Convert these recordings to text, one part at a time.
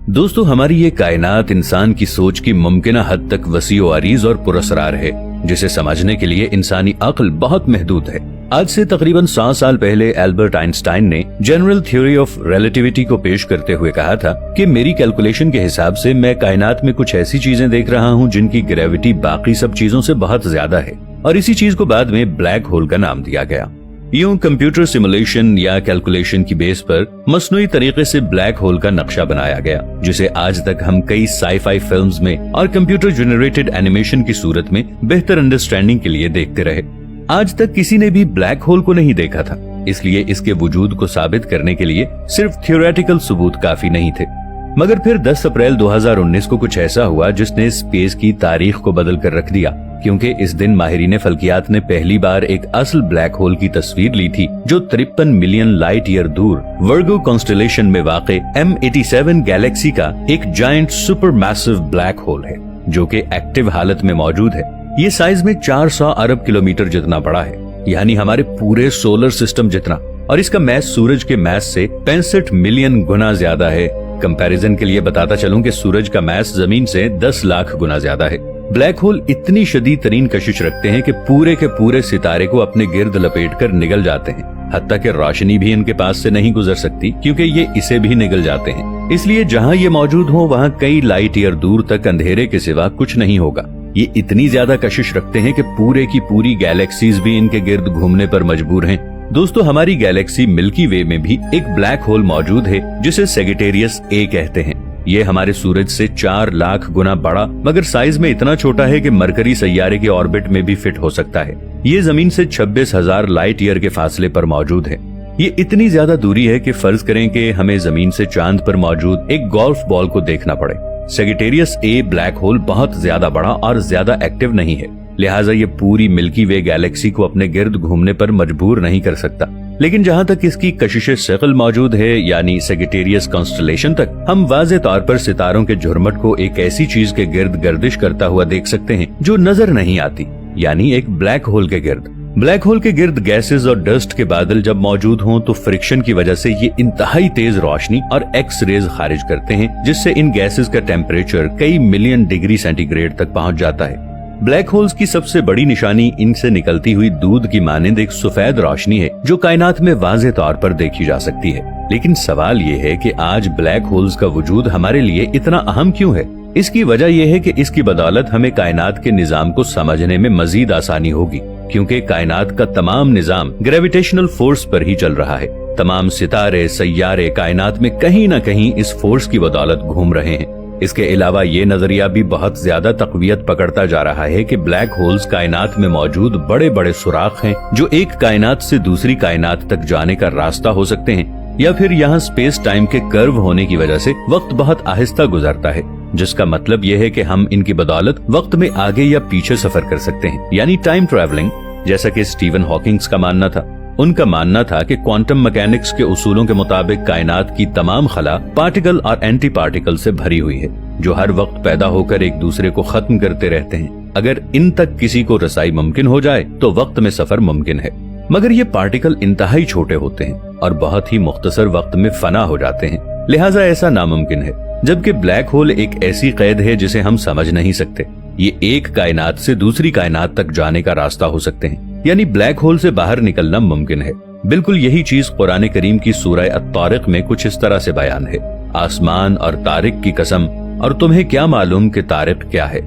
दोस्तों, हमारी ये कायनात इंसान की सोच की मुमकिना हद तक वसी व अरीज और पुरअसरार है, जिसे समझने के लिए इंसानी अक्ल बहुत महदूद है। आज से तकरीबन 100 साल पहले एल्बर्ट आइंस्टाइन ने जनरल थ्योरी ऑफ रिलेटिविटी को पेश करते हुए कहा था कि मेरी कैलकुलेशन के हिसाब से मैं कायनात में कुछ ऐसी चीजें देख रहा हूँ जिनकी ग्रेविटी बाकी सब चीजों से बहुत ज्यादा है, और इसी चीज को बाद में ब्लैक होल का नाम दिया गया। यूं कंप्यूटर सिमुलेशन या कैलकुलेशन की बेस पर मसनूई तरीके से ब्लैक होल का नक्शा बनाया गया, जिसे आज तक हम कई साई-फाई फिल्म्स में और कंप्यूटर जनरेटेड एनिमेशन की सूरत में बेहतर अंडरस्टैंडिंग के लिए देखते रहे। आज तक किसी ने भी ब्लैक होल को नहीं देखा था, इसलिए इसके वजूद को साबित करने के लिए सिर्फ थियोरेटिकल सबूत काफी नहीं थे। मगर फिर 10 अप्रैल 2019 को कुछ ऐसा हुआ जिसने स्पेस की तारीख को बदल कर रख दिया, क्योंकि इस दिन माहिरीन फल्कियात ने पहली बार एक असल ब्लैक होल की तस्वीर ली थी, जो 53 मिलियन लाइट ईयर दूर वर्गो कॉन्स्टेलेशन में वाक़े M87 गैलेक्सी का एक giant super massive black hole है, जो कि एक्टिव हालत में मौजूद है। ये साइज में 400 अरब किलोमीटर जितना बड़ा है, यानी हमारे पूरे सोलर सिस्टम जितना, और इसका मैस सूरज के मैस से 65 मिलियन गुना ज्यादा है। कंपैरिजन के लिए बताता चलूं कि सूरज का मैस जमीन से 10 लाख गुना ज्यादा है। ब्लैक होल इतनी शदीद तरीन कशिश रखते हैं कि पूरे के पूरे सितारे को अपने गिर्द लपेटकर निगल जाते हैं, हत्ता कि रोशनी भी इनके पास से नहीं गुजर सकती, क्योंकि ये इसे भी निगल जाते हैं। इसलिए जहां ये मौजूद हो वहां कई लाइट ईयर दूर तक अंधेरे के सिवा कुछ नहीं होगा। ये इतनी ज्यादा कशिश रखते हैं कि पूरे की पूरी गैलेक्सीज भी इनके गिर्द घूमने पर मजबूर हैं। दोस्तों, हमारी गैलेक्सी मिल्की वे में भी एक ब्लैक होल मौजूद है, जिसे सेजिटेरियस ए कहते हैं। ये हमारे सूरज से 4 लाख गुना बड़ा, मगर साइज में इतना छोटा है कि मरकरी सैयारे के ऑर्बिट में भी फिट हो सकता है। ये जमीन से 26,000 लाइट ईयर के फासले पर मौजूद है। ये इतनी ज्यादा दूरी है कि फर्ज करें कि हमें जमीन से चांद पर मौजूद एक गोल्फ बॉल को देखना पड़े। सेजिटेरियस ए ब्लैक होल बहुत ज्यादा बड़ा और ज्यादा एक्टिव नहीं है, लिहाजा ये पूरी मिल्की वे गैलेक्सी को अपने गिर्द घूमने पर मजबूर नहीं कर सकता। लेकिन जहां तक इसकी कशिश शकल मौजूद है, यानी सेजिटेरियस कॉन्स्टेलेशन तक, हम वाज़े तौर पर सितारों के झुरमट को एक ऐसी चीज के गिर्द गर्दिश करता हुआ देख सकते हैं जो नजर नहीं आती, यानी एक ब्लैक होल के गिर्द। ब्लैक होल के गिर्द गैसेस और डस्ट के बादल जब मौजूद हों तो फ्रिक्शन की वजह से ये इंतहाई तेज रोशनी और एक्स रेज खारिज करते हैं, जिससे इन गैसेस का टेम्परेचर कई मिलियन डिग्री सेंटीग्रेड तक पहुंच जाता है। ब्लैक होल्स की सबसे बड़ी निशानी इनसे निकलती हुई दूध की मानिंद एक सफेद रोशनी है, जो कायनात में वाज़े तौर पर देखी जा सकती है। लेकिन सवाल ये है कि आज ब्लैक होल्स का वजूद हमारे लिए इतना अहम क्यों है? इसकी वजह यह है कि इसकी बदौलत हमें कायनात के निजाम को समझने में मजीद आसानी होगी, क्योंकि कायनात का तमाम निजाम ग्रेविटेशनल फोर्स पर ही चल रहा है। तमाम सितारे, सैयारे कायनात में कहीं न कहीं इस फोर्स की बदौलत घूम रहे हैं। इसके अलावा ये नजरिया भी बहुत ज्यादा तकवीयत पकड़ता जा रहा है कि ब्लैक होल्स कायनात में मौजूद बड़े बड़े सुराख हैं, जो एक कायनात से दूसरी कायनात तक जाने का रास्ता हो सकते हैं, या फिर यहाँ स्पेस टाइम के कर्व होने की वजह से वक्त बहुत आहिस्ता गुजरता है, जिसका मतलब यह है कि हम इनकी बदौलत वक्त में आगे या पीछे सफर कर सकते हैं, यानी टाइम ट्रैवलिंग, जैसा कि स्टीवन हॉकिंग्स का मानना था। उनका मानना था कि क्वांटम मैकेनिक्स के उसूलों के मुताबिक कायनात की तमाम खला पार्टिकल और एंटी पार्टिकल से भरी हुई है, जो हर वक्त पैदा होकर एक दूसरे को खत्म करते रहते हैं। अगर इन तक किसी को रसाई मुमकिन हो जाए तो वक्त में सफर मुमकिन है, मगर ये पार्टिकल इंतहाई छोटे होते हैं और बहुत ही मुख्तसर वक्त में फना हो जाते हैं, लिहाजा ऐसा नामुमकिन है। जबकि ब्लैक होल एक ऐसी कैद है जिसे हम समझ नहीं सकते। ये एक कायनात से दूसरी कायनात तक जाने का रास्ता हो सकते हैं, यानी ब्लैक होल से बाहर निकलना मुमकिन है। बिल्कुल यही चीज कुरान करीम की सूरह अत-तारिक में कुछ इस तरह से बयान है, आसमान और तारिक की कसम, और तुम्हें क्या मालूम कि तारिक क्या है?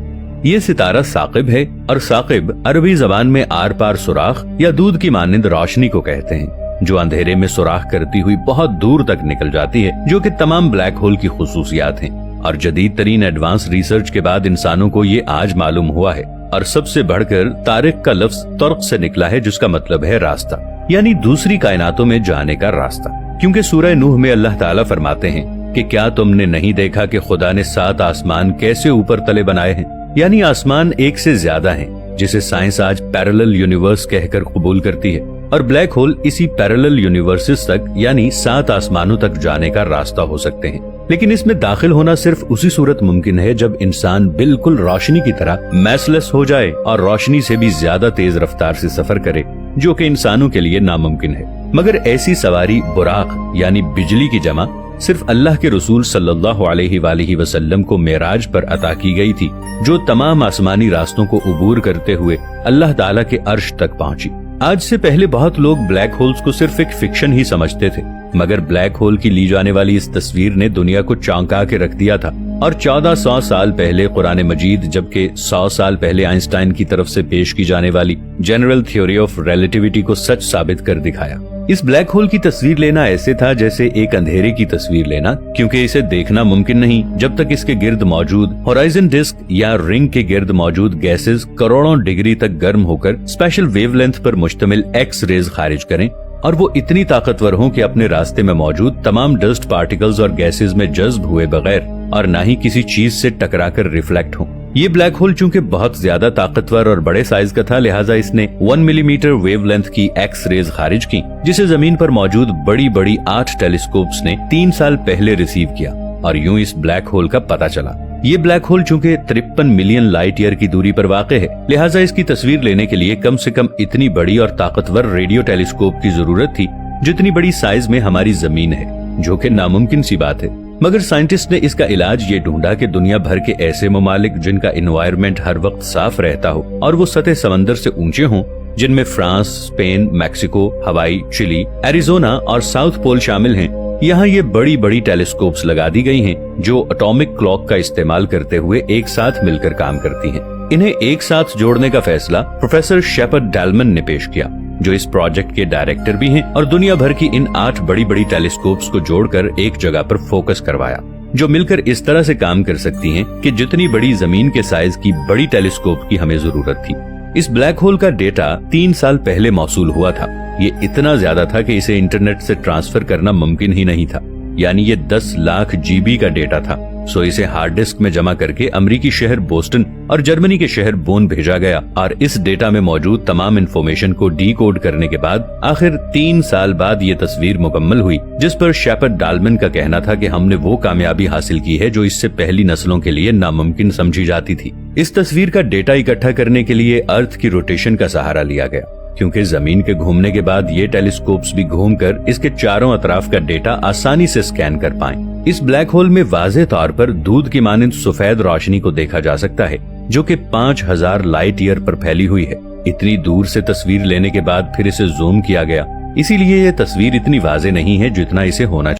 ये सितारा साकिब है, और साकिब अरबी जबान में आर पार सुराख या दूध की मानिंद रोशनी को कहते हैं, जो अंधेरे में सुराख करती हुई बहुत दूर तक निकल जाती है, जो कि तमाम ब्लैक होल की खुसूसियात हैं। और जदीद तरीन एडवांस रिसर्च के बाद इंसानों को ये आज मालूम हुआ है। और सबसे बढ़कर तारिक का लफ्ज तर्क से निकला है, जिसका मतलब है रास्ता, यानी दूसरी कायनातों में जाने का रास्ता। क्योंकि सूरह नूह में अल्लाह ताला फरमाते हैं कि क्या तुमने नहीं देखा कि खुदा ने 7 आसमान कैसे ऊपर तले बनाए हैं, यानी आसमान एक से ज्यादा हैं, जिसे साइंस आज पैरेलल यूनिवर्स कहकर कबूल करती है। और ब्लैक होल इसी पैरेलल यूनिवर्सेस तक, यानी 7 आसमानों तक जाने का रास्ता हो सकते हैं। लेकिन इसमें दाखिल होना सिर्फ उसी सूरत मुमकिन है जब इंसान बिल्कुल रोशनी की तरह मैसलेस हो जाए और रोशनी से भी ज्यादा तेज रफ्तार से सफर करे, जो कि इंसानों के लिए नामुमकिन है। मगर ऐसी सवारी बुराक यानी बिजली की जमा सिर्फ अल्लाह के रसूल सल्लल्लाहु अलैहि वआलिहि वसल्लम को मेराज पर अता की गई थी, जो तमाम आसमानी रास्तों को उबूर करते हुए अल्लाह ताला के अर्श तक पहुंची। आज से पहले बहुत लोग ब्लैक होल्स को सिर्फ एक फिक्शन ही समझते थे, मगर ब्लैक होल की ली जाने वाली इस तस्वीर ने दुनिया को चौंका के रख दिया था। और 1400 साल पहले कुरान मजीद, जबकि 100 साल पहले आइंस्टाइन की तरफ से पेश की जाने वाली जनरल थ्योरी ऑफ रिलेटिविटी को सच साबित कर दिखाया। इस ब्लैक होल की तस्वीर लेना ऐसे था जैसे एक अंधेरे की तस्वीर लेना, क्योंकि इसे देखना मुमकिन नहीं जब तक इसके गिर्द मौजूद होराइजन डिस्क या रिंग के गिर्द मौजूद गैसेस करोड़ों डिग्री तक गर्म होकर स्पेशल वेवलेंथ पर मुश्तमिल एक्स रेज खारिज करें, और वो इतनी ताकतवर हों कि अपने रास्ते में मौजूद तमाम डस्ट पार्टिकल्स और गैसेस में जज्ब हुए बगैर और ना ही किसी चीज से टकराकर रिफ्लेक्ट हों। ये ब्लैक होल चूंकि बहुत ज्यादा ताकतवर और बड़े साइज का था, लिहाजा इसने 1 मिलीमीटर वेवलेंथ की एक्स रेज खारिज की, जिसे जमीन पर मौजूद बड़ी बड़ी 8 टेलीस्कोप्स ने 3 साल पहले रिसीव किया, और यूं इस ब्लैक होल का पता चला। ये ब्लैक होल चूंकि 53 मिलियन लाइट ईयर की दूरी पर वाक़ है, लिहाजा इसकी तस्वीर लेने के लिए कम से कम इतनी बड़ी और ताकतवर रेडियो टेलीस्कोप की जरूरत थी जितनी बड़ी साइज में हमारी जमीन है, जो कि नामुमकिन सी बात है। मगर साइंटिस्ट ने इसका इलाज ये ढूंढा कि दुनिया भर के ऐसे ममालिक जिनका एनवायरनमेंट हर वक्त साफ रहता हो और वो सतह समंदर से ऊंचे हों, जिनमें फ्रांस, स्पेन, मैक्सिको, हवाई, चिली, एरिजोना और साउथ पोल शामिल हैं, यहाँ ये बड़ी बड़ी टेलीस्कोप्स लगा दी गई हैं, जो एटॉमिक क्लॉक का इस्तेमाल करते हुए एक साथ मिलकर काम करती हैं। इन्हें एक साथ जोड़ने का फैसला प्रोफेसर शेपर्ड डालमन ने पेश किया, जो इस प्रोजेक्ट के डायरेक्टर भी हैं, और दुनिया भर की इन 8 बड़ी बड़ी टेलीस्कोप्स को जोड़कर एक जगह पर फोकस करवाया, जो मिलकर इस तरह से काम कर सकती हैं कि जितनी बड़ी जमीन के साइज की बड़ी टेलीस्कोप की हमें जरूरत थी। इस ब्लैक होल का डेटा 3 साल पहले मौसूल हुआ था। ये इतना ज्यादा था कि इसे इंटरनेट से ट्रांसफर करना मुमकिन ही नहीं था, यानी ये 10 लाख GB का डेटा था। सो इसे हार्ड डिस्क में जमा करके अमेरिकी शहर बोस्टन और जर्मनी के शहर बोन भेजा गया, और इस डेटा में मौजूद तमाम इंफॉर्मेशन को डीकोड करने के बाद आखिर 3 साल बाद ये तस्वीर मुकम्मल हुई, जिस पर शेपर्ड डालमन का कहना था कि हमने वो कामयाबी हासिल की है जो इससे पहली नस्लों के लिए नामुमकिन समझी जाती थी। इस तस्वीर का डेटा इकट्ठा करने के लिए अर्थ की रोटेशन का सहारा लिया गया, क्योंकि जमीन के घूमने के बाद ये टेलीस्कोप्स भी घूमकर इसके चारों अतराफ का डेटा आसानी से स्कैन कर पाएं। इस ब्लैक होल में वाज़ेह तौर पर दूध की मानिंद सफेद रोशनी को देखा जा सकता है, जो कि 5000 लाइट ईयर पर फैली हुई है। इतनी दूर से तस्वीर लेने के बाद फिर इसे जूम किया गया, इसीलिए ये तस्वीर इतनी वाज़ेह नहीं है जितना इसे होना चाहिए।